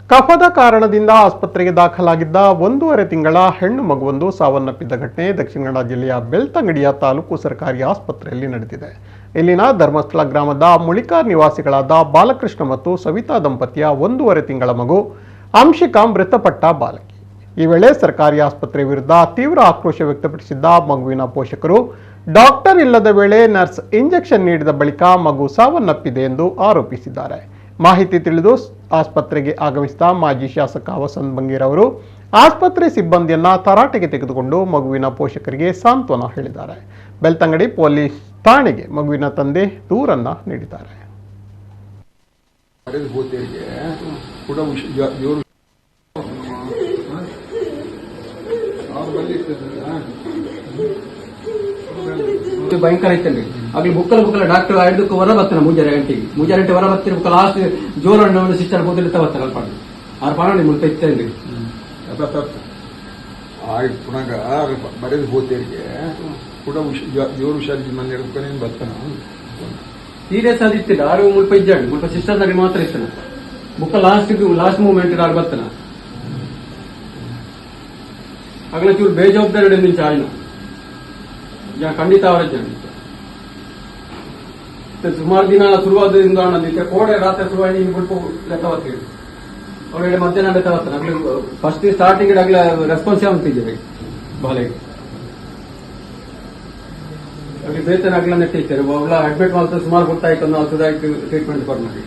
ಕಫದ ಕಾರಣದಿಂದ ಆಸ್ಪತ್ರೆಗೆ ದಾಖಲಾಗಿದ್ದ 1.5 ತಿಂಗಳ ಹೆಣ್ಣು ಮಗುವೊಂದು ಸಾವನ್ನಪ್ಪಿದ್ದ ಘಟನೆ ದಕ್ಷಿಣ ಕನ್ನಡ ಜಿಲ್ಲೆಯ ಬೆಳ್ತಂಗಡಿಯ ತಾಲೂಕು ಸರ್ಕಾರಿ ಆಸ್ಪತ್ರೆಯಲ್ಲಿ ನಡೆದಿದೆ. ಇಲ್ಲಿನ ಧರ್ಮಸ್ಥಳ ಗ್ರಾಮದ ಮುಳಿಕಾರ್ ನಿವಾಸಿಗಳಾದ ಬಾಲಕೃಷ್ಣ ಮತ್ತು ಸವಿತಾ ದಂಪತಿಯ 1.5 ತಿಂಗಳ ಮಗು ಅಂಶಿಕಾ ಮೃತಪಟ್ಟ ಬಾಲಕಿ. ಈ ವೇಳೆ ಸರ್ಕಾರಿ ಆಸ್ಪತ್ರೆ ವಿರುದ್ಧ ತೀವ್ರ ಆಕ್ರೋಶ ವ್ಯಕ್ತಪಡಿಸಿದ್ದ ಮಗುವಿನ ಪೋಷಕರು ಡಾಕ್ಟರ್ ಇಲ್ಲದ ವೇಳೆ ನರ್ಸ್ ಇಂಜೆಕ್ಷನ್ ನೀಡಿದ ಬಳಿಕ ಮಗು ಸಾವನ್ನಪ್ಪಿದೆ ಎಂದು ಆರೋಪಿಸಿದ್ದಾರೆ. ಮಾಹಿತಿ ತಿಳಿದು ಆಸ್ಪತ್ರೆಗೆ ಆಗಮಿಸಿದ ಮಾಜಿ ಶಾಸಕ ವಸಂತ್ ಬಂಗೇರ್ ಅವರು ಆಸ್ಪತ್ರೆ ಸಿಬ್ಬಂದಿಯನ್ನ ತರಾಟೆಗೆ ತೆಗೆದುಕೊಂಡು ಮಗುವಿನ ಪೋಷಕರಿಗೆ ಸಾಂತ್ವನ ಹೇಳಿದ್ದಾರೆ. ಬೆಳ್ತಂಗಡಿ ಪೊಲೀಸ್ ಠಾಣೆಗೆ ಮಗುವಿನ ತಂದೆ ದೂರನ್ನ ನೀಡಿದ್ದಾರೆ. ಭಯಂಕರ ಐತಲ್ರಿ ಆಗ್ಲಿ ಬುಕ್ಕಲ ಡಾಕ್ಟರ್ ಐದಕ್ಕೆ ಹೊರ ಬರ್ತಾನೆ ಮುಂಜಾನೆ ಗಂಟೆ ಹೊರ ಬರ್ತೀರಿ ಬುಕ್ಕ ಲಾಸ್ಟ್ ಜೋರ ಸಿಸ್ಟರ್ ಬೋದಿರ್ತಾ ಬರ್ತಾರೆ ಅಲ್ಪ ಆರು ಪಾಣಿ ಮುಲ್ಕ ಇತ್ತೇನ್ರಿ ಪುನಃ ಬರೆದು ಹೋತೇರಿಗೆ ಕೂಡ ಜೋರು ಹುಷಾರಿದ್ದು ಮನೆ ಹಿಡ್ಕೊಂಡು ಬರ್ತಾನ ಸೀರಿಯಸ್ ಆದಿತ್ತಿಲ್ಲ ಆರು ಮುಲ್ಪ ಇದ್ದಾಡಿ ಮುಲ್ಪ ಸಿಸ್ಟರ್ ನಲ್ಲಿ ಮಾತ್ರ ಇರ್ತಾನೆ ಬುಕ್ಕ ಲಾಸ್ಟ್ ಮೂಮೆಂಟ್ ಆರು ಬರ್ತಾನ ಆಗ್ಲ ಚೂರು ಬೇಜವಾಬ್ದಾರಿ ನಿಂಚ ಆಯ್ನ ಖಂಡಿತ ಅವರ ಸುಮಾರು ದಿನ ಶುರುವಾದ್ರಿಂದ ನಂದಿತ್ತೆ ಕೋಡೆ ರಾತ್ರಿ ಶುರುವಾಗಿ ಬಿಟ್ಟು ಲೆಕ್ಕವತ್ತೀವಿ ಅವ್ರಿಗೆ ಮಧ್ಯಾಹ್ನ ಲೆಕ್ಕವತ್ತಾನೆ ಆಗ್ಲಿ ಫಸ್ಟ್ ಸ್ಟಾರ್ಟಿಂಗ್ ಆಗ್ಲೇ ರೆಸ್ಪಾನ್ಸ್ ಅಂತಿದ್ದೇವೆ ಬಾಲೆಗೆ ಆಗ್ಲಿ ಬೇತನ ಆಗ್ಲ ನೆಟ್ಟಿರ್ತಾರೆ ಅವಳ ಅಡ್ಮಿಟ್ ಮಾಡ್ತಾರೆ ಸುಮಾರು ಗೊತ್ತಾಯ್ತು ಅನ್ನೋ ಟ್ರೀಟ್ಮೆಂಟ್ ಕೊಟ್ಟು ಮಾಡಿ